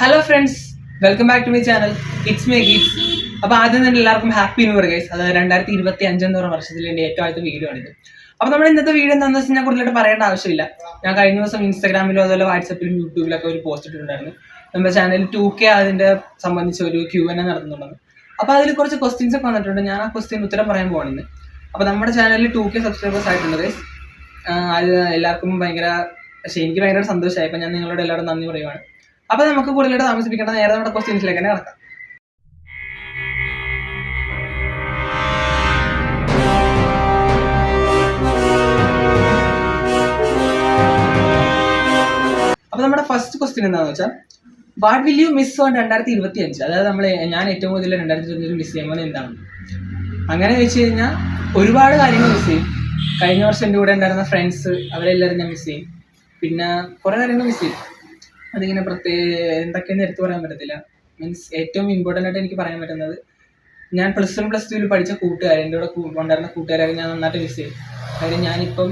Hello friends, welcome back to my channel. It's my ഗീറ്റ്സ്. അപ്പോൾ ആദ്യം തന്നെ എല്ലാവർക്കും ഹാപ്പി ന്യൂ ഇയർ ഗൈസ്. അത് 2025 എന്ന് പറയുന്ന വർഷത്തിൽ എൻ്റെ ഏറ്റവും ആദ്യത്തെ വീഡിയോ ആണിത്. അപ്പോൾ നമ്മുടെ ഇന്നത്തെ വീഡിയോ എന്താണെന്ന് വെച്ചാൽ ഞാൻ കൂടുതലായിട്ട് പറയേണ്ട ആവശ്യമില്ല. ഞാൻ കഴിഞ്ഞ ദിവസം ഇൻസ്റ്റാഗ്രാമിലും അതുപോലെ വാട്സപ്പിലും യൂട്യൂബിലൊക്കെ ഒരു പോസ്റ്റ് ഇട്ടിട്ടുണ്ടായിരുന്നു. നമ്മുടെ ചാനലിൽ 2K അതിൻ്റെ സംബന്ധിച്ച് ഒരു Q&A നടത്തുന്നുണ്ടെന്ന്. അപ്പോൾ അതിൽ കുറച്ച് ക്വസ്റ്റ്യൻസ് ഒക്കെ വന്നിട്ടുണ്ട്. ഞാൻ ആ ക്വസ്റ്റ്യൻ ഉത്തരം പറയാൻ പോകുന്നത്. അപ്പോൾ നമ്മുടെ ചാനലിൽ 2K സബ്സ്ക്രൈബേഴ്സ് ആയിട്ടുണ്ട് ഗൈസ്. അത് എല്ലാവർക്കും എനിക്ക് ഭയങ്കര സന്തോഷമായി. അപ്പോൾ ഞാൻ നിങ്ങളോട് എല്ലാവരും നന്ദി പറയുവാണ്. അപ്പോൾ നമുക്ക് കൂടുതലായിട്ട് താമസിപ്പിക്കേണ്ട നേരെ നമ്മുടെ ക്വസ്റ്റ്യൻസിലേക്ക് തന്നെ കിടക്കാം. അപ്പോൾ നമ്മുടെ ഫസ്റ്റ് ക്വസ്റ്റ്യൻ എന്താണെന്ന് വെച്ചാൽ, what will you miss on 2025? അതായത് ഞാൻ ഏറ്റവും കൂടുതൽ 2025 മിസ് ചെയ്യുമ്പോൾ എന്താണ്? അങ്ങനെ വെച്ച് കഴിഞ്ഞാൽ ഒരുപാട് കാര്യങ്ങൾ മിസ് ചെയ്യും. കഴിഞ്ഞ വർഷം എൻ്റെ കൂടെ ഉണ്ടായിരുന്ന ഫ്രണ്ട്സ്, അവരെല്ലാവരും ഞാൻ മിസ് ചെയ്യും. പിന്നെ കുറേ കാര്യങ്ങൾ മിസ് ചെയ്യും. അതിങ്ങനെ എന്തൊക്കെയെന്ന് എടുത്തു പറയാൻ പറ്റത്തില്ല. മീൻസ് ഏറ്റവും ഇമ്പോർട്ടൻ്റ് ആയിട്ട് എനിക്ക് പറയാൻ പറ്റുന്നത്, ഞാൻ +1 +2 പഠിച്ച കൂട്ടുകാർ, എൻ്റെ കൂടെ ഉണ്ടായിരുന്ന കൂട്ടുകാരൊക്കെ ഞാൻ നന്നായിട്ട് മിസ് ചെയ്യും. കാര്യം ഞാനിപ്പം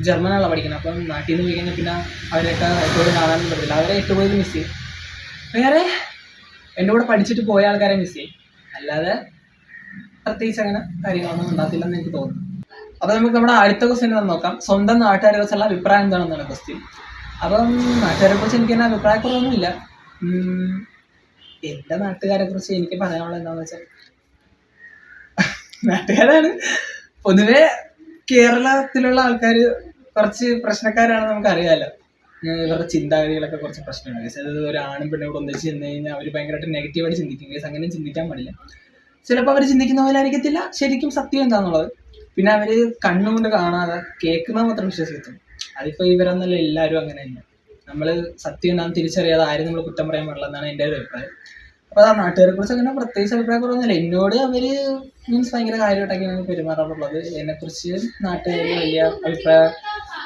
ജർമ്മനാണല്ലോ പഠിക്കുന്നത്. അപ്പം നാട്ടിൽ നിന്ന് പോയി കഴിഞ്ഞാൽ പിന്നെ അവരെയൊക്കെ എപ്പോഴും കാണാനൊന്നും പറ്റില്ല. അവരെ ഏറ്റവും കൂടുതൽ മിസ് ചെയ്യും. വേറെ എൻ്റെ കൂടെ പഠിച്ചിട്ട് പോയ ആൾക്കാരെ മിസ് ചെയ്യും. അല്ലാതെ പ്രത്യേകിച്ച് അങ്ങനെ കാര്യങ്ങളൊന്നും ഉണ്ടാകത്തില്ലെന്ന് എനിക്ക് തോന്നുന്നു. അപ്പോൾ നമുക്ക് നമ്മുടെ അടുത്ത ക്വസ്റ്റ്യൻ നോക്കാം. സ്വന്തം നാട്ടുകാരെ കുറിച്ചുള്ള അഭിപ്രായം എന്താണെന്നാണ് ക്വസ്റ്റ്യൻ. അപ്പം നാട്ടുകാരെ കുറിച്ച് എനിക്ക് തന്നെ അഭിപ്രായക്കുറവൊന്നുമില്ല. എൻ്റെ നാട്ടുകാരെ കുറിച്ച് എനിക്ക് പറയാനുള്ളത് എന്താണെന്ന് വെച്ചാൽ, നാട്ടുകാരാണ് പൊതുവെ കേരളത്തിലുള്ള ആൾക്കാർ കുറച്ച് പ്രശ്നക്കാരാണെന്ന് നമുക്കറിയാമല്ലോ. ഇവരുടെ ചിന്താഗതികളൊക്കെ കുറച്ച് പ്രശ്നമാണ്. അതായത് ഒരു ആണും പെണ്ണോട് ഒന്നിച്ച് ചെന്ന് കഴിഞ്ഞാൽ അവർ ഭയങ്കരമായിട്ട് നെഗറ്റീവായിട്ട് ചിന്തിക്കും. അങ്ങനെ ചിന്തിക്കാൻ പാടില്ല. ചിലപ്പോൾ അവർ ചിന്തിക്കുന്ന പോലെ ആയിരിക്കത്തില്ല ശരിക്കും സത്യം എന്താണെന്നുള്ളത്. പിന്നെ അവർ കണ്ണുകൊണ്ട് കാണാതെ കേൾക്കുന്നത് മാത്രം വിശ്വസിക്കും. അതിപ്പോൾ ഇവരെന്നല്ല, എല്ലാവരും അങ്ങനെ തന്നെ. നമ്മൾ സത്യം എന്താണെന്ന് തിരിച്ചറിയാതെ ആരും നമ്മൾ കുറ്റം പറയാൻ പാടില്ല എന്നാണ് എൻ്റെ ഒരു അഭിപ്രായം. അപ്പോൾ ആ നാട്ടുകാരെ കുറിച്ച് അങ്ങനെ പ്രത്യേകിച്ച് അഭിപ്രായക്കുറവൊന്നുമില്ല. എന്നോട് അവർ ഭയങ്കര കാര്യമായിട്ടൊക്കെയാണ് പെരുമാറാറുള്ളത്. എന്നെക്കുറിച്ച് നാട്ടുകാർ വലിയ അഭിപ്രായ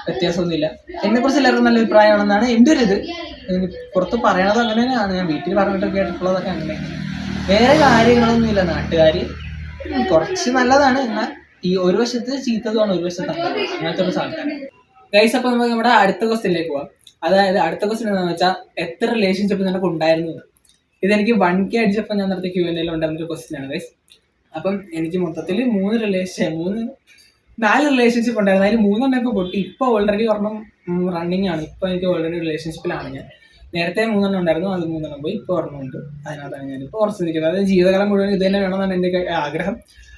വ്യത്യാസമൊന്നുമില്ല. എന്നെക്കുറിച്ച് എല്ലാവർക്കും നല്ല അഭിപ്രായമാണെന്നാണ് എൻ്റെ ഒരു ഇത്. പുറത്ത് പറയണത് അങ്ങനെ തന്നെയാണ്. ഞാൻ വീട്ടിൽ പറഞ്ഞിട്ട് കേട്ടിട്ടുള്ളതൊക്കെ അങ്ങനെ. വേറെ കാര്യങ്ങളൊന്നുമില്ല. നാട്ടുകാർ കുറച്ച് നല്ലതാണ്, എന്നാൽ ഈ ഒരു വശത്ത് ചീത്തതുമാണ്, ഒരു വശത്ത് അങ്ങനത്തെ ഒരു ആൾക്കാരാണ് ഗൈസ്. അപ്പോൾ നമുക്ക് നമ്മുടെ അടുത്ത ക്വസ്റ്റ്യനിലേക്ക് പോവാം. അതായത് അടുത്ത ക്വസ്റ്റ്യൻ എന്താണെന്ന് വെച്ചാൽ, എത്ര റിലേഷൻഷിപ്പ് നിനക്ക് ഉണ്ടായിരുന്നു? ഇതെനിക്ക് 1K അടിച്ചപ്പോൾ ഞാൻ നടത്തിയ Q&A ഉണ്ടായിരുന്നൊരു ക്വസ്റ്റ്യൻ ആണ് ഗൈസ്. അപ്പം എനിക്ക് മൊത്തത്തിൽ 4 റിലേഷൻഷിപ്പ് ഉണ്ടായിരുന്നു. അതിൽ 3 ഇപ്പോൾ പൊട്ടി. ഇപ്പോൾ ഓൾറെഡി ഒരെണ്ണം റണ്ണിങ് ആണ്. ഇപ്പോൾ എനിക്ക് ഓൾറെഡി റിലേഷൻഷിപ്പിലാണ് ഞാൻ. നേരത്തെ 3 ഉണ്ടായിരുന്നു, അത് 3 പോയി. ഇപ്പോൾ ഒരെണ്ണമുണ്ട്. അതിനകത്താണ് ഞാനിപ്പോൾ ഉറച്ചു നിൽക്കുന്നത്. അതായത് ജീവിതകാലം മുഴുവൻ ഇത് തന്നെ വേണമെന്നാണ് എൻ്റെ ആഗ്രഹം.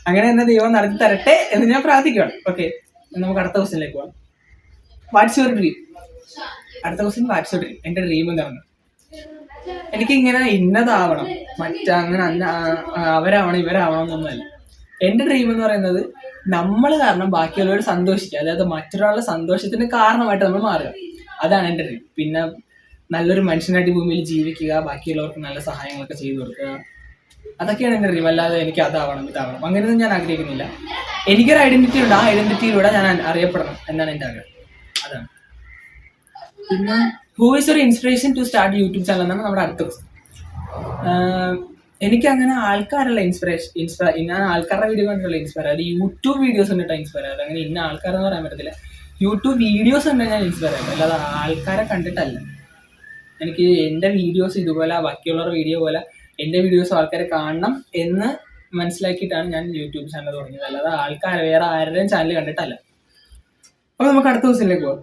അങ്ങനെ തന്നെ ദൈവം നടത്തി തരട്ടെ എന്ന് ഞാൻ പ്രാർത്ഥിക്കുകയാണ്. ഓക്കെ, നമുക്ക് അടുത്ത ക്വസ്റ്റ്യനിലേക്ക് പോകാം. What's your dream? അടുത്ത ക്വസ്റ്റ്യൻ, വാട്ട്സ് യുവർ ഡ്രീം? എൻ്റെ ഡ്രീം എന്താണ്? എനിക്കിങ്ങനെ ഇന്നതാവണം, അങ്ങനെ അവരാവണം ഇവരാവണം എന്നൊന്നുമല്ല. എൻ്റെ ഡ്രീം എന്ന് പറയുന്നത്, നമ്മൾ കാരണം ബാക്കിയുള്ളവരോട് സന്തോഷിക്കുക. അതായത് മറ്റൊരാളുടെ സന്തോഷത്തിന് കാരണമായിട്ട് നമ്മൾ മാറുക. അതാണ് എൻ്റെ ഡ്രീം. പിന്നെ നല്ലൊരു മനുഷ്യനായിട്ട് ഭൂമിയിൽ ജീവിക്കുക, ബാക്കിയുള്ളവർക്ക് നല്ല സഹായങ്ങളൊക്കെ ചെയ്തു കൊടുക്കുക. അതൊക്കെയാണ് എൻ്റെ ഡ്രീം. അല്ലാതെ എനിക്ക് അതാവണം ഇതാവണം അങ്ങനെയൊന്നും ഞാൻ ആഗ്രഹിക്കുന്നില്ല. എനിക്കൊരു ഐഡന്റിറ്റി ഉണ്ട്. ആ ഐഡന്റിറ്റിയിലൂടെ ഞാൻ അറിയപ്പെടണം എന്നാണ് എൻ്റെ ആഗ്രഹം. അതാണ്. പിന്നെ who is your inspiration to start YouTube channel എന്നാണ് നമ്മുടെ അടുത്ത ക്വസ്റ്റ്യൻ. എനിക്കങ്ങനെ ആൾക്കാരല്ല ഞാൻ ആൾക്കാരുടെ വീഡിയോ കണ്ടിട്ടുള്ള ഇൻസ്പയർ ആയത്. യൂട്യൂബ് വീഡിയോസ് കണ്ടിട്ടാണ് ഇൻസ്പയർ ആയത്. അങ്ങനെ ഇന്ന ആൾക്കാരെന്ന് പറയാൻ പറ്റത്തില്ല. യൂട്യൂബ് വീഡിയോസ് കണ്ടാൽ ഞാൻ ഇൻസ്പയർ ആയത്, അല്ലാതെ ആൾക്കാരെ കണ്ടിട്ടല്ല. എനിക്ക് എൻ്റെ വീഡിയോസ് ഇതുപോലെ ബാക്കിയുള്ളവരുടെ വീഡിയോ പോലെ എൻ്റെ വീഡിയോസ് ആൾക്കാരെ കാണണം എന്ന് മനസ്സിലാക്കിയിട്ടാണ് ഞാൻ യൂട്യൂബ് ചാനൽ തുടങ്ങിയത്, അല്ലാതെ വേറെ ആരുടെയും ചാനൽ കണ്ടിട്ടല്ല. അപ്പോൾ നമുക്ക് അടുത്ത ക്വസ്റ്റ്യനിലേക്ക് പോകാം.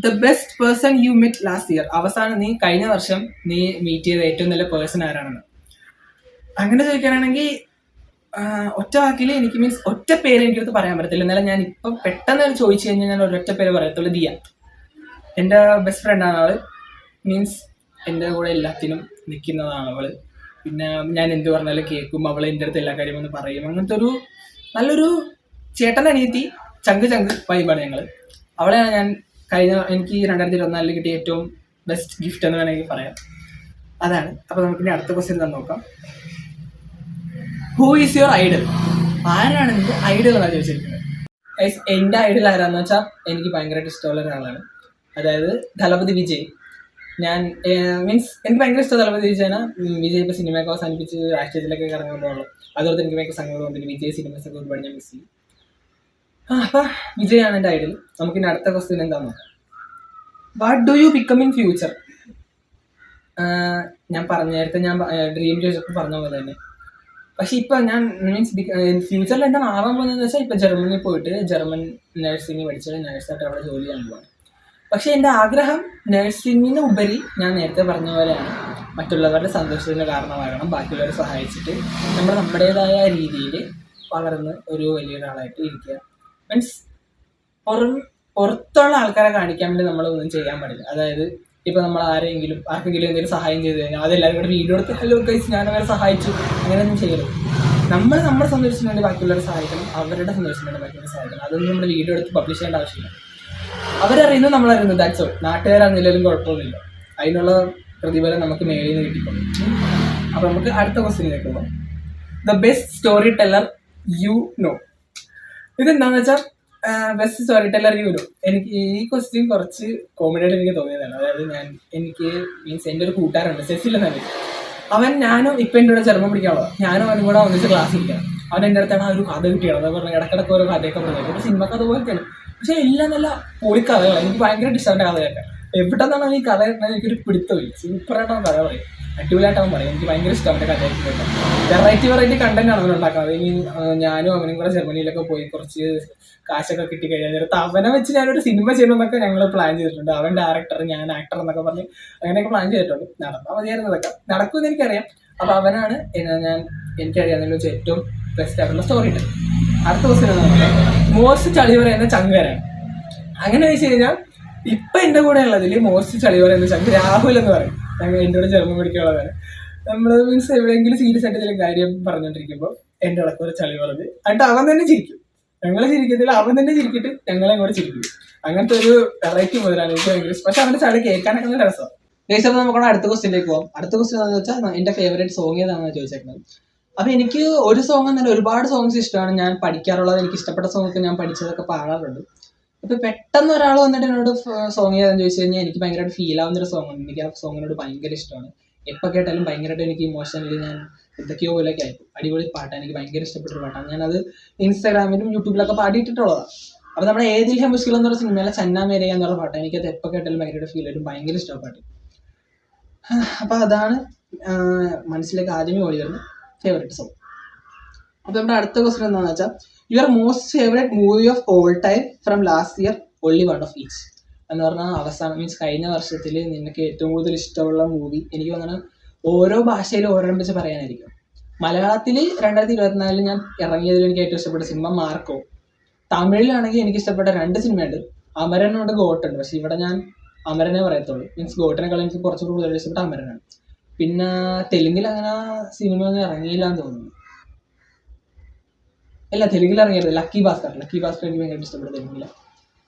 The best person you met last year? അവസാനം കഴിഞ്ഞ വർഷം നീ മീറ്റ് ചെയ്ത ഏറ്റവും നല്ല പേഴ്സൺ ആരാണെന്ന് അങ്ങനെ ചോദിക്കാനാണെങ്കിൽ, ഒറ്റ വാക്കിൽ എനിക്ക് ഒറ്റ പേര് എനിക്കടുത്ത് പറയാൻ പറ്റത്തില്ല. എന്നാലും ഞാൻ ഇപ്പം പെട്ടെന്ന് ചോദിച്ചു കഴിഞ്ഞാൽ ഞാൻ ഒരൊറ്റ പേര് പറയത്തുള്ളൂ, ദിയ. എൻ്റെ ബെസ്റ്റ് ഫ്രണ്ടാണ് അവൾ. എൻ്റെ കൂടെ എല്ലാത്തിനും നിൽക്കുന്നതാണ് അവൾ. പിന്നെ ഞാൻ എന്ത് പറഞ്ഞാലും കേൾക്കും. അവൾ എൻ്റെ അടുത്ത് എല്ലാ കാര്യവും ഒന്ന് പറയും. അങ്ങനത്തെ ഒരു നല്ലൊരു ചേട്ടൻ അനിയത്തി, ചങ്ക് വൈബാണ് ഞങ്ങൾ. അവളെയാണ് എനിക്ക് 2024 കിട്ടിയ ഏറ്റവും ബെസ്റ്റ് ഗിഫ്റ്റ് എന്ന് വേണമെങ്കിൽ പറയാം. അതാണ്. അപ്പോൾ നമുക്കിനി അടുത്ത ക്വസ്റ്റ്യൻ തന്നെ നോക്കാം. Who is your idol? ആരാണ് നിന്റെ ഐഡൽ എന്നാണ് ചോദിച്ചിരിക്കുന്നത്. എൻ്റെ ഐഡൽ ആരാന്ന് വെച്ചാൽ, എനിക്ക് ഭയങ്കരമായിട്ട് ഇഷ്ടമുള്ള ഒരാളാണ്. അതായത് ദളപതി വിജയ്. എനിക്ക് ഭയങ്കര ഇഷ്ടം ദളപതി വിജയനാ. വിജയ് ഇപ്പോൾ സിനിമയൊക്കെ അവസാനിപ്പിച്ച് രാഷ്ട്രീയത്തിലൊക്കെ ഇറങ്ങുമ്പോഴുള്ളൂ. അതുപോലെ എനിക്ക് ഭയങ്കര സങ്കടം വന്നിട്ട് വിജയ് സിനിമസൊക്കെ ഒരുപാട് ഞാൻ മിസ് ചെയ്യും. അപ്പം വിജയാണ് എൻ്റെ ഐഡൽ. നമുക്കിനി അടുത്ത ക്വസ്റ്റ്യൻ എന്താണെന്ന് നോക്കാം. What do you become in future? ഞാൻ നേരത്തെ ഞാൻ ഡ്രീം ചോദിച്ചപ്പോൾ പറഞ്ഞ പോലെ തന്നെ. പക്ഷെ ഇപ്പൊ ഞാൻ മീൻസ് ഫ്യൂച്ചറിൽ എന്താണ് ആവാൻ പോകുന്നതെന്ന് വെച്ചാൽ ഇപ്പൊ ജർമ്മനിയിൽ പോയിട്ട് ജർമ്മൻ നഴ്സിംഗ് പഠിച്ചിട്ട് നഴ്സായിട്ട് അവിടെ ജോലി ചെയ്യാൻ പോവാണ്. പക്ഷെ എൻ്റെ ആഗ്രഹം നഴ്സിംഗിന് ഉപരി ഞാൻ നേരത്തെ പറഞ്ഞ പോലെയാണ് മറ്റുള്ളവരുടെ സന്തോഷത്തിന് കാരണമാകണം, ബാക്കിയുള്ളവരെ സഹായിച്ചിട്ട് നമ്മൾ നമ്മുടേതായ രീതിയിൽ വളർന്ന് ഒരു വലിയൊരാളായിട്ട് ഇരിക്കുക. മീൻസ് പുറത്തുള്ള ആൾക്കാരെ കാണിക്കാൻ വേണ്ടി നമ്മളൊന്നും ചെയ്യാൻ പാടില്ല. അതായത് ഇപ്പം നമ്മൾ ആർക്കെങ്കിലും എന്തെങ്കിലും സഹായം ചെയ്ത് കഴിഞ്ഞാൽ അതെല്ലാവരും കൂടെ വീഡിയോ എടുത്ത് ഹലോ ഗൈസ് ഞാനവരെ സഹായിച്ചു അങ്ങനെയൊന്നും ചെയ്യരുത്. നമ്മൾ സന്തോഷത്തിന് വേണ്ടി ബാക്കിയുള്ളവരെ സഹായിക്കണം, അവരുടെ സന്തോഷത്തിന് വേണ്ടി ബാക്കിയുള്ളവരെ സഹായിക്കണം. അതൊന്നും നമ്മൾ വീഡിയോ എടുത്ത് പബ്ലിഷ് ചെയ്യേണ്ട ആവശ്യമില്ല. അവരറിയുന്നു നമ്മളറിയുന്നു, ദാറ്റ്സ് ഓൾ. നാട്ടുകാരറിഞ്ഞില്ലെങ്കിലും കുഴപ്പമൊന്നുമില്ല, അതിനുള്ള പ്രതിഫലം നമുക്ക് മേളിൽ നിന്ന് കിട്ടിക്കോളും. അപ്പോൾ നമുക്ക് അടുത്ത ക്വസ്റ്റ്യനിലേക്ക് പോകാം. The best story teller you know. ഇതെന്താണെന്ന് വെച്ചാൽ best story teller you know. എനിക്ക് ഈ ക്വസ്റ്റ്യൻ കുറച്ച് കോമഡിയായിട്ട് എനിക്ക് തോന്നിയതാണ്. അതായത് എനിക്ക് മീൻസ് എൻ്റെ ഒരു കൂട്ടുകാരുണ്ട്, സെസിൽ എന്നാണ്. ഞാനും ഇപ്പം എൻ്റെ കൂടെ ചെറുപ്പം പിടിക്കാനുള്ളത്, ഞാനും അവനും കൂടെ ഒന്നിച്ച് ക്ലാസ് ഇരിക്കണം. അവൻ എൻ്റെ അടുത്താണ് ഒരു കഥ കിട്ടിയത്. അത് പറഞ്ഞാൽ ഇടക്കിടക്ക് ഓരോ കഥയൊക്കെ പറഞ്ഞത്, ഒരു സിനിമ കഥ പോലെയൊക്കെയാണ്. പക്ഷേ എല്ലാം നല്ല പൊളിക്കഥകളാണ്. എനിക്ക് ഭയങ്കര ഇഷ്ടമാണ് കഥ കേൾക്കാൻ. എവിടെ നിന്നാണ് ഈ കഥ എനിക്കൊരു പിടുത്തമില്ല. സൂപ്പറായിട്ടാണ് കഥ പറയും, അടിപൊളിയായിട്ടാണ് പറയും. എനിക്ക് ഭയങ്കര ഇഷ്ടമാണ് കഥയൊക്കെ കേൾക്കാൻ. വെറൈറ്റി കണ്ടന്റ് ആണ് അവനുണ്ടാക്കുന്നത്. ഇനി ഞാനും അവനും കൂടെ ജർമ്മനിയിലൊക്കെ പോയി കുറച്ച് കാശൊക്കെ കിട്ടി കഴിഞ്ഞാൽ നേരത്തെ അവനെ വെച്ച് ഞാനൊരു സിനിമ ചെയ്യണമെന്നൊക്കെ ഞങ്ങൾ പ്ലാൻ ചെയ്തിട്ടുണ്ട്. അവൻ ഡയറക്ടർ, ഞാൻ ആക്ടർ എന്നൊക്കെ പറഞ്ഞ് അങ്ങനെയൊക്കെ പ്ലാൻ ചെയ്തിട്ടുണ്ട്. നടന്നാൽ മതിയായിരുന്നതൊക്കെ നടക്കുമെന്ന് എനിക്കറിയാം. അപ്പോൾ അവനാണ് എനിക്കറിയാവുന്നതിൽ വെച്ച് ഏറ്റവും ബെസ്റ്റ് ആയിട്ടുള്ള സ്റ്റോറി ടെല്ലർ. അടുത്ത ക്വസ്റ്റ്യൻ മോസ്റ്റ് ചളി പറയുന്ന ചങ്കരാണ്. അങ്ങനെ വെച്ച് കഴിഞ്ഞാൽ ഇപ്പം എൻ്റെ കൂടെ ഉള്ളതിൽ മോസ്റ്റ് ചളി പറയുന്ന ചങ്ക് രാഹുൽ എന്ന് പറയും. ഞങ്ങൾ എൻ്റെ കൂടെ ജർമ്മൻ പഠിക്കാനുള്ളതാണ്. നമ്മൾ മീൻസ് എവിടെയെങ്കിലും സീരിയസ് ആയിട്ട് എന്തെങ്കിലും കാര്യം പറഞ്ഞുകൊണ്ടിരിക്കുമ്പോൾ എൻ്റെ ഇടയ്ക്ക് ഒരു ചളി പറഞ്ഞ് എന്നിട്ട് അവൻ തന്നെ ചിരിക്കും. ഞങ്ങൾ ചിരിക്കത്തില്ല, അവൻ തന്നെ ചിരിക്കിട്ട് ഞങ്ങളെ കൂടെ ചിരിക്കും. അങ്ങനത്തെ ഒരു വെറൈറ്റി മുതലാണ് എനിക്ക് ഭയങ്കര ഇഷ്ടം. പക്ഷെ അവൻ്റെ ചളി കേൾക്കാനൊക്കെ നല്ല രസമാണ്. ഏകദേശം നമുക്ക് അടുത്ത ക്വസ്റ്റ്യനിലേക്ക് പോകാം. അടുത്ത ക്വസ്റ്റ്യൻ എന്താണെന്ന് വെച്ചാൽ എൻ്റെ ഫേവറേറ്റ് സോങ് ഏതാണെന്ന് ചോദിച്ചേക്കുന്നത്. അപ്പം എനിക്ക് ഒരു സോങ് എന്നല്ല, ഒരുപാട് സോങ്സ് ഇഷ്ടമാണ്. ഞാൻ പഠിക്കാറുള്ളത്, എനിക്ക് ഇഷ്ടപ്പെട്ട സോങ്ങൊക്കെ ഞാൻ പഠിച്ചതൊക്കെ പാടാറുണ്ട്. അപ്പോൾ പെട്ടെന്ന് ഒരാൾ വന്നിട്ട് എന്നോട് സോങ് ഏതാണെന്ന് ചോദിച്ചു കഴിഞ്ഞാൽ എനിക്ക് ഭയങ്കരമായിട്ട് ഫീൽ ആവുന്നൊരു സോങ്ങാണ്. എനിക്ക് ആ സോങ്ങിനോട് ഭയങ്കര ഇഷ്ടമാണ്. എപ്പോൾ കേട്ടാലും ഭയങ്കരമായിട്ട് എനിക്ക് ഇമോഷണലി ഞാൻ എന്തൊക്കെയോ പോലെയൊക്കെ ആയിരിക്കും. അടിപൊളി പാട്ടാണ്, എനിക്ക് ഭയങ്കര ഇഷ്ടപ്പെട്ടൊരു പാട്ടാണ്. ഞാനത് ഇൻസ്റ്റാഗ്രാമിലും യൂട്യൂബിലൊക്കെ പാടിയിട്ടുള്ളതാണ്. അപ്പോൾ നമ്മുടെ ഏതിൽ ഹെ മുഷ്കിൽ എന്നൊരു സിനിമയിലെ ചന്ന മേരയ എന്നുള്ള പാട്ടാണ്. എനിക്കത് എപ്പോൾ കേട്ടാലും ഭയങ്കരമായിട്ട് ഫീൽ ആയിട്ടും ഭയങ്കര ഇഷ്ടമാണ് പാട്ട്. അപ്പോൾ അതാണ് മനസ്സിലേക്ക് ആദ്യമേ ഓടി വരുന്ന ഫേവറേറ്റ് സോങ്. അപ്പോൾ നമ്മുടെ അടുത്ത ക്വസ്റ്റ്യൻ എന്താണെന്ന് വെച്ചാൽ your most favourite movie of all time from last year only one of each എന്ന് പറഞ്ഞാൽ അവസാനം മീൻസ് കഴിഞ്ഞ വർഷത്തിൽ നിനക്ക് ഏറ്റവും കൂടുതൽ ഇഷ്ടമുള്ള മൂവി. എനിക്ക് തോന്നുന്നത് ഓരോ ഭാഷയിലും ഓരോന്നും വെച്ച് പറയാനായിരിക്കും. മലയാളത്തിൽ 2024 ഞാൻ ഇറങ്ങിയതിൽ എനിക്ക് ഏറ്റവും ഇഷ്ടപ്പെട്ട സിനിമ മാർക്കോ. തമിഴിലാണെങ്കിൽ എനിക്ക് ഇഷ്ടപ്പെട്ട 2 സിനിമയുണ്ട്, അമരനുണ്ട്, ഗോട്ടുണ്ട്. പക്ഷെ ഇവിടെ ഞാൻ അമരനെ പറയത്തുള്ളൂ. മീൻസ് ഗോട്ടിനെക്കാളും എനിക്ക് കുറച്ചുകൂടി കൂടുതൽ ഇഷ്ടപ്പെട്ട അമരനാണ്. പിന്നെ തെലുങ്കിൽ അങ്ങനെ സിനിമ ഒന്നും ഇറങ്ങിയില്ല എന്ന് തോന്നുന്നു. അല്ല, തെലുങ്കിൽ ഇറങ്ങിയത് ലക്കി ഭാസ്കർ എനിക്ക് ഭയങ്കര ഇഷ്ടപ്പെട്ട തെലുങ്കില.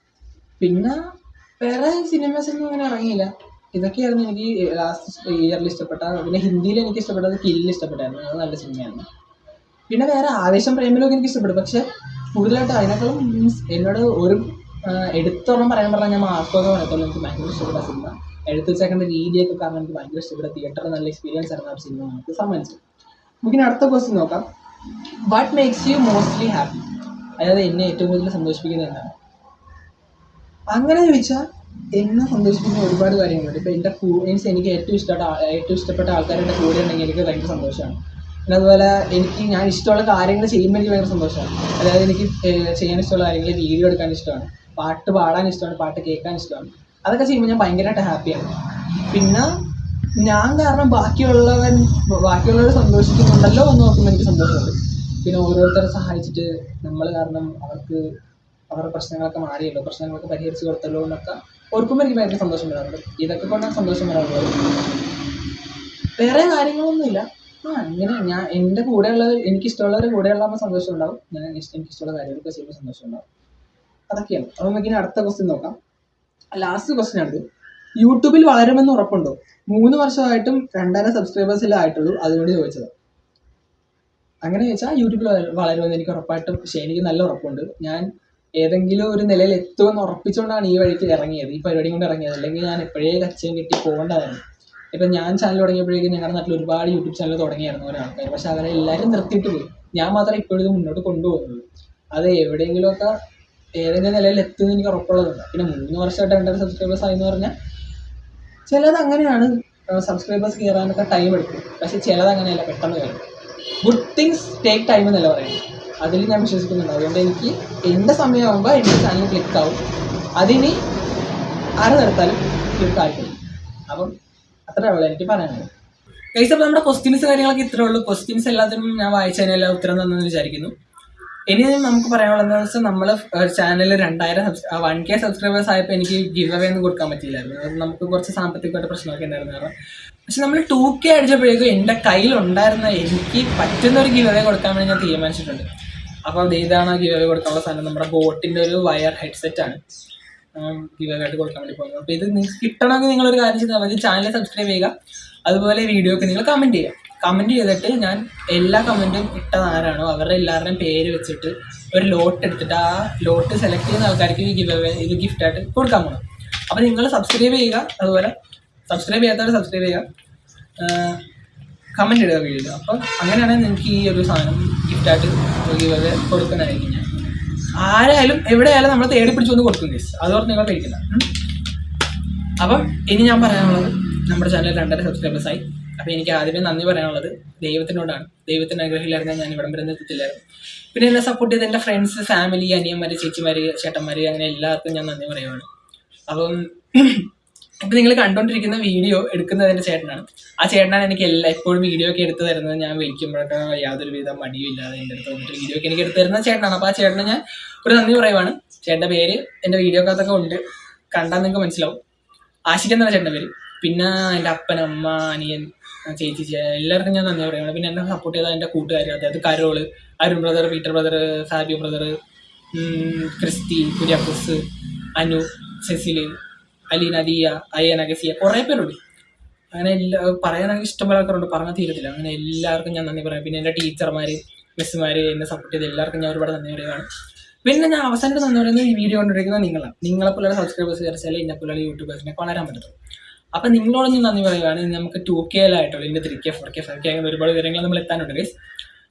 പിന്നെ വേറെ സിനിമസ് ഒന്നും അങ്ങനെ ഇറങ്ങിയില്ല. ഇതൊക്കെയായിരുന്നു എനിക്ക് ലാസ്റ്റ് ഇയറിൽ ഇഷ്ടപ്പെട്ട. പിന്നെ ഹിന്ദിയിൽ എനിക്ക് ഇഷ്ടപ്പെട്ടത് കില്ല് ഇഷ്ടപ്പെട്ടായിരുന്നു, അത് നല്ല സിനിമയായിരുന്നു. പിന്നെ വേറെ ആവേശം പ്രേമലൊക്കെ എനിക്ക് ഇഷ്ടപ്പെടും. പക്ഷെ കൂടുതലായിട്ട് അതിനേക്കാളും മീൻസ് എന്നോട് ഒരു എടുത്തോളം പറയാൻ പറഞ്ഞാൽ ഞാൻ മാർക്കോക്കെ പറയത്തുള്ളൂ. എനിക്ക് ഭയങ്കര ഇഷ്ടപ്പെട്ട സിനിമ. എടുത്തു വെച്ചേക്കേണ്ട രീതിയൊക്കെ കാരണം എനിക്ക് ഭയങ്കര ഇഷ്ടപ്പെട്ട. തിയേറ്ററിൽ നല്ല എക്സ്പീരിയൻസ് ആയിരുന്നു ആ സിനിമ നമുക്ക് സമ്മാനിച്ചു. നമുക്കിനി അടുത്ത ക്വസ്റ്റ്യൻ നോക്കാം. What makes you mostly happy? അതായത് എന്നെ ഏറ്റവും കൂടുതൽ സന്തോഷിപ്പിക്കുന്നത് എന്താണ്? അങ്ങനെ ചോദിച്ചാൽ എന്നെ സന്തോഷിപ്പിക്കുന്ന ഒരുപാട് കാര്യങ്ങളുണ്ട്. ഇപ്പോൾ എൻ്റെ മീൻസ് എനിക്ക് ഏറ്റവും ഇഷ്ടപ്പെട്ട ആൾക്കാർ എൻ്റെ കൂടെ ഉണ്ടെങ്കിൽ എനിക്ക് ഭയങ്കര സന്തോഷമാണ്. പിന്നെ അതുപോലെ ഞാൻ ഇഷ്ടമുള്ള കാര്യങ്ങൾ ചെയ്യുമ്പോൾ എനിക്ക് ഭയങ്കര സന്തോഷമാണ്. അതായത് എനിക്ക് ചെയ്യാൻ ഇഷ്ടമുള്ള കാര്യങ്ങൾ, വീഡിയോ എടുക്കാൻ ഇഷ്ടമാണ്, പാട്ട് പാടാൻ ഇഷ്ടമാണ്, പാട്ട് കേൾക്കാൻ ഇഷ്ടമാണ്. അതൊക്കെ ചെയ്യുമ്പോൾ ഞാൻ ഭയങ്കരമായിട്ട് ഹാപ്പിയാണ്. പിന്നെ ഞാൻ കാരണം ബാക്കിയുള്ളവർ സന്തോഷിക്കുന്നുണ്ടല്ലോ എന്ന് നോക്കുമ്പോൾ എനിക്ക് സന്തോഷമുണ്ട്. പിന്നെ ഓരോരുത്തരെ സഹായിച്ചിട്ട് നമ്മൾ കാരണം അവരുടെ പ്രശ്നങ്ങളൊക്കെ മാറിയല്ലോ, പ്രശ്നങ്ങളൊക്കെ പരിഹരിച്ച് കൊടുത്തല്ലോ എന്നൊക്കെ ഓർക്കുമ്പോൾ എനിക്ക് ഭയങ്കര സന്തോഷം വരാറുണ്ട്. ഇതൊക്കെ കൊണ്ടാണ് സന്തോഷം വരാറുള്ളത്. വേറെ കാര്യങ്ങളൊന്നുമില്ല. ഇങ്ങനെ ഞാൻ എൻ്റെ എനിക്കിഷ്ടമുള്ളവരുടെ കൂടെയുള്ളപ്പോൾ സന്തോഷം ഉണ്ടാവും. എനിക്കിഷ്ടമുള്ള കാര്യങ്ങളൊക്കെ ചെയ്യുമ്പോൾ സന്തോഷം ഉണ്ടാവും. അതൊക്കെയാണ്. അപ്പോൾ നമുക്കിനി അടുത്ത ക്വസ്റ്റ്യൻ നോക്കാം. ലാസ്റ്റ് ക്വസ്റ്റ്യൻ ആണ്. യൂട്യൂബിൽ വളരുമെന്ന് ഉറപ്പുണ്ടോ? 3 വർഷമായിട്ടും 2000 സബ്സ്ക്രൈബേഴ്സിലേ ആയിട്ടുള്ളൂ, അതുകൊണ്ട് ചോദിച്ചത്. അങ്ങനെ ചോദിച്ചാൽ യൂട്യൂബിൽ വളരുമെന്ന് എനിക്ക് ഉറപ്പായിട്ടും, പക്ഷേ എനിക്ക് നല്ല ഉറപ്പുണ്ട്. ഞാൻ ഏതെങ്കിലും ഒരു നിലയിൽ എത്തുമെന്ന് ഉറപ്പിച്ചുകൊണ്ടാണ് ഈ വഴിക്ക് ഇറങ്ങിയത്, ഈ പരിപാടി കൊണ്ട് ഇറങ്ങിയത്. അല്ലെങ്കിൽ ഞാൻ എപ്പോഴേ കച്ചയും കിട്ടി പോകേണ്ടതായിരുന്നു. ഇപ്പം ഞാൻ ചാനൽ തുടങ്ങിയപ്പോഴേക്കും ഞങ്ങളുടെ നാട്ടിൽ ഒരുപാട് യൂട്യൂബ് ചാനൽ തുടങ്ങിയായിരുന്നു ഒരാൾക്കാർ. പക്ഷെ അവരെ എല്ലാവരും നിർത്തിയിട്ട് പോയി. ഞാൻ മാത്രമേ ഇപ്പോഴും മുന്നോട്ട് കൊണ്ടുപോകുന്നുള്ളൂ. അത് എവിടെയെങ്കിലുമൊക്കെ ഏതെങ്കിലും നിലയിൽ എത്തുമെന്ന് എനിക്ക് ഉറപ്പുള്ളതുണ്ട്. പിന്നെ 3 വർഷമായിട്ട് 2000 സബ്സ്ക്രൈബേഴ്സ് ആയെന്ന് പറഞ്ഞാൽ ചിലത് അങ്ങനെയാണ്. സബ്സ്ക്രൈബേഴ്സ് കയറാനൊക്കെ ടൈം എടുക്കും. പക്ഷെ ചിലത് അങ്ങനെയല്ല, പെട്ടെന്ന് കയറും. ഗുഡ് തിങ്സ് ടേക്ക് ടൈം എന്നല്ല പറയുന്നത്, അതിൽ ഞാൻ വിശ്വസിക്കുന്നുണ്ട്. അതുകൊണ്ട് എനിക്ക് എൻ്റെ സമയമാകുമ്പോൾ എൻ്റെ ചാനൽ ക്ലിക്കാവും. അതിന് ആര് നിർത്താലും ക്ലിക്കായിട്ടുണ്ട്. അപ്പം അത്രേ ഉള്ളൂ എനിക്ക് പറയാനുള്ളത്. ഗൈസ്, അപ്പോൾ നമ്മുടെ ക്വസ്റ്റ്യൻസ് കാര്യങ്ങളൊക്കെ ഇത്രേ ഉള്ളൂ. ക്വസ്റ്റ്യൻസ് എല്ലാത്തിനും ഞാൻ വായിച്ചതിനെല്ലാം ഉത്തരം തന്നെന്ന് വിചാരിക്കുന്നു. ഇനി നമുക്ക് പറയാനുള്ളത് എന്താണെന്ന് വെച്ചാൽ, നമ്മൾ ചാനൽ 1K സബ്സ്ക്രൈബേഴ്സ് ആയപ്പോൾ എനിക്ക് ഗിവ് അവേ ഒന്നും കൊടുക്കാൻ പറ്റിയില്ലായിരുന്നു. അത് നമുക്ക് കുറച്ച് സാമ്പത്തികമായിട്ട് പ്രശ്നമൊക്കെ ഉണ്ടായിരുന്നു കാരണം. പക്ഷെ നമ്മൾ 2K അടിച്ചപ്പോഴേക്കും എൻ്റെ കയ്യിലുണ്ടായിരുന്ന എനിക്ക് പറ്റുന്ന ഒരു ഗിവ് അവേ കൊടുക്കാൻ വേണ്ടി ഞാൻ തീരുമാനിച്ചിട്ടുണ്ട്. അപ്പോൾ ഇതാണ് ഗിവ് അവേ കൊടുക്കാനുള്ള സാധനം. നമ്മുടെ ബോട്ടിൻ്റെ ഒരു വയർ ഹെഡ്സെറ്റാണ് ഗിവ് അവേ ആയിട്ട് കൊടുക്കാൻ വേണ്ടി പോകുന്നത്. അപ്പോൾ ഇത് നിങ്ങൾക്ക് കിട്ടണമെങ്കിൽ നിങ്ങളൊരു കാര്യം ചെയ്താൽ മതി, ചാനൽ സബ്സ്ക്രൈബ് ചെയ്യുക. അതുപോലെ വീഡിയോക്ക് നിങ്ങൾ കമൻറ്റ് ചെയ്യുക. കമൻറ്റ് ചെയ്തിട്ട് ഞാൻ എല്ലാ കമൻറ്റും ഇട്ടത് ആരാണോ അവരുടെ എല്ലാവരുടെയും പേര് വെച്ചിട്ട് ഒരു ലോട്ട് എടുത്തിട്ട് ആ ലോട്ട് സെലക്ട് ചെയ്യുന്ന ആൾക്കാർക്ക് ഈ ഗിവ് അവേ ഇത് ഗിഫ്റ്റായിട്ട് കൊടുക്കാൻ പോകണം. അപ്പോൾ നിങ്ങൾ സബ്സ്ക്രൈബ് ചെയ്യുക. അതുപോലെ സബ്സ്ക്രൈബ് ചെയ്യാത്തവർ സബ്സ്ക്രൈബ് ചെയ്യുക, കമൻറ്റ് ഇടുക വീഡിയോ. അപ്പം അങ്ങനെയാണെങ്കിൽ നിങ്ങൾക്ക് ഈ ഒരു സാധനം ഗിഫ്റ്റായിട്ട് ഗിവ് അവേ കൊടുക്കുന്നതായിരിക്കും. ഞാൻ ആരായാലും എവിടെയായാലും നമ്മൾ തേടി പിടിച്ചൊന്ന് കൊടുക്കും ഗൈസ്, അതോർത്ത് നിങ്ങൾ കഴിക്കില്ല. അപ്പം ഇനി ഞാൻ പറയാനുള്ളത്, നമ്മുടെ ചാനൽ 2.5 സബ്സ്ക്രൈബേഴ്സായി. അപ്പോൾ എനിക്ക് ആദ്യമേ നന്ദി പറയാനുള്ളത് ദൈവത്തിനോടാണ്. ദൈവത്തിൻ്റെ അനുഗ്രഹമില്ലായിരുന്നെങ്കിൽ ഞാൻ ഇവിടം വരെ എത്തില്ലായിരുന്നു. പിന്നെ എന്നെ സപ്പോർട്ട് ചെയ്ത് എൻ്റെ ഫ്രണ്ട്സ്, ഫാമിലി, അനിയന്മാർ, ചേച്ചിമാർ, ചേട്ടന്മാർ, അങ്ങനെ എല്ലാവർക്കും ഞാൻ നന്ദി പറയുവാണ്. അപ്പം ഇപ്പം നിങ്ങൾ കണ്ടുകൊണ്ടിരിക്കുന്ന വീഡിയോ എടുക്കുന്നത് എൻ്റെ ചേട്ടനാണ്. ആ ചേട്ടനാണ് എനിക്ക് എപ്പോഴും വീഡിയോ ഒക്കെ എടുത്തു തരുന്നത്. ഞാൻ വിളിക്കുമ്പോഴൊക്കെ യാതൊരു വിധ മടിയും ഇല്ലാതെ എൻ്റെ അടുത്ത് വന്നിട്ട് വീഡിയോ ഒക്കെ എനിക്ക് എടുത്തു തരുന്ന ചേട്ടനാണ്. അപ്പോൾ ആ ചേട്ടനെ ഞാൻ ഒരു നന്ദി പറയുവാണ്. ചേട്ടൻ്റെ പേര് എൻ്റെ വീഡിയോക്കകത്തൊക്കെ ഉണ്ട്, കണ്ടാൽ നിങ്ങൾക്ക് മനസ്സിലാവും. ആശിക് എന്നാണ് ചേട്ടൻ്റെ പേര്. പിന്നെ എൻ്റെ അപ്പൻ, അമ്മ, അനിയൻ, ചേച്ചി, എല്ലാവർക്കും ഞാൻ നന്ദി പറയുകയാണ്. പിന്നെ എന്നെ സപ്പോർട്ട് ചെയ്ത എൻ്റെ കൂട്ടുകാർ, അതായത് Carol, Arun brother, Peter brother, Savio brother, Christy, Kuriakose, Anu, Cecil, Aleena, Diya, Ayyana, Gasia, കുറേ പേരുണ്ട്. അങ്ങനെ പറയാനാണെങ്കിൽ ഇഷ്ടംപോലെ ആൾക്കാരുണ്ട്, പറഞ്ഞാൽ തീരത്തില്ല. അങ്ങനെ എല്ലാവർക്കും ഞാൻ നന്ദി പറയാം. പിന്നെ എൻ്റെ ടീച്ചർമാർ, മിസ്സുമാർ, എന്നെ സപ്പോർട്ട് ചെയ്ത എല്ലാവർക്കും ഞാൻ ഒരുപാട് നന്ദി പറയുകയാണ്. പിന്നെ ഞാൻ അവസാനമായിട്ട് നന്ദി പറയുന്നത് ഈ വീഡിയോ കൊണ്ടിരിക്കുന്ന നിങ്ങളാണ്. നിങ്ങളെപ്പോലുള്ള സബ്സ്ക്രൈബേഴ്സ് കയറിച്ചാൽ എന്നെപ്പോലുള്ള യൂട്യൂബേഴ്സിനെ വളരാൻ പറ്റും. അപ്പം നിങ്ങളോട് ഞാൻ നന്ദി പറയുകയാണ്. നമുക്ക് 2K ഇതിൻ്റെ 3K, 4K, 5K അങ്ങനെ ഒരുപാട് വിവരങ്ങൾ നമ്മൾ എത്താനുണ്ട് ഗൈസ്.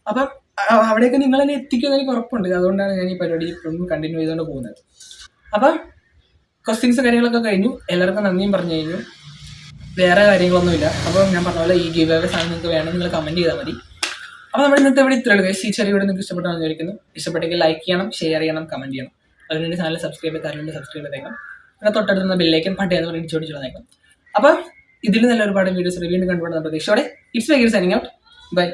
അപ്പം അവിടെയൊക്കെ നിങ്ങളെന്നെ എത്തിക്കുമെന്ന് എനിക്ക് ഉറപ്പുണ്ട്. അതുകൊണ്ടാണ് ഞാൻ ഈ പരിപാടി ഇപ്പോഴും കണ്ടിന്യൂ ചെയ്തുകൊണ്ട് പോകുന്നത്. അപ്പം ക്വസ്റ്റ്യൻസ് കാര്യങ്ങളൊക്കെ കഴിഞ്ഞു, എല്ലാവർക്കും നന്ദിയും പറഞ്ഞു കഴിഞ്ഞു. വേറെ കാര്യങ്ങളൊന്നുമില്ല. അപ്പോൾ ഞാൻ പറഞ്ഞ പോലെ ഈ ഗിവ് അവേ സാധനം നിങ്ങൾക്ക് വേണം, നിങ്ങൾ കമൻറ്റ് ചെയ്താൽ മതി. അപ്പോൾ നമ്മൾ ഇന്നത്തെ ഇവിടെ ഇത്രയുള്ളൂ ഗൈസ്. ഈ ചെറിയ വീഡിയോ നിങ്ങൾക്ക് ഇഷ്ടപ്പെട്ടാണെന്ന് വിചാരിക്കുന്നു. ഇഷ്ടപ്പെട്ടെങ്കിൽ ലൈക്ക് ചെയ്യണം, ഷെയർ ചെയ്യണം, കമൻറ്റ് ചെയ്യണം. അതിനുവേണ്ടി ചാനൽ സബ്സ്ക്രൈബ് ചെയ്താലും സബ്സ്ക്രൈബ് ചെയ്തേക്കാം. പിന്നെ തൊട്ടടുത്തുന്ന ബെല്ലൈക്കൻ പട്ടേന്ന് പറഞ്ഞ് ചോദിച്ചോളേക്കാം. അപ്പോൾ ഇതിൽ നല്ല ഒരുപാട് വീഡിയോസ് വീണ്ടും കണ്ടുപോകുന്ന പ്രതീക്ഷയോടെ ഇറ്റ്സ് മൈ ഗിവ് സൈനിങ് ഔട്ട്. ബൈ.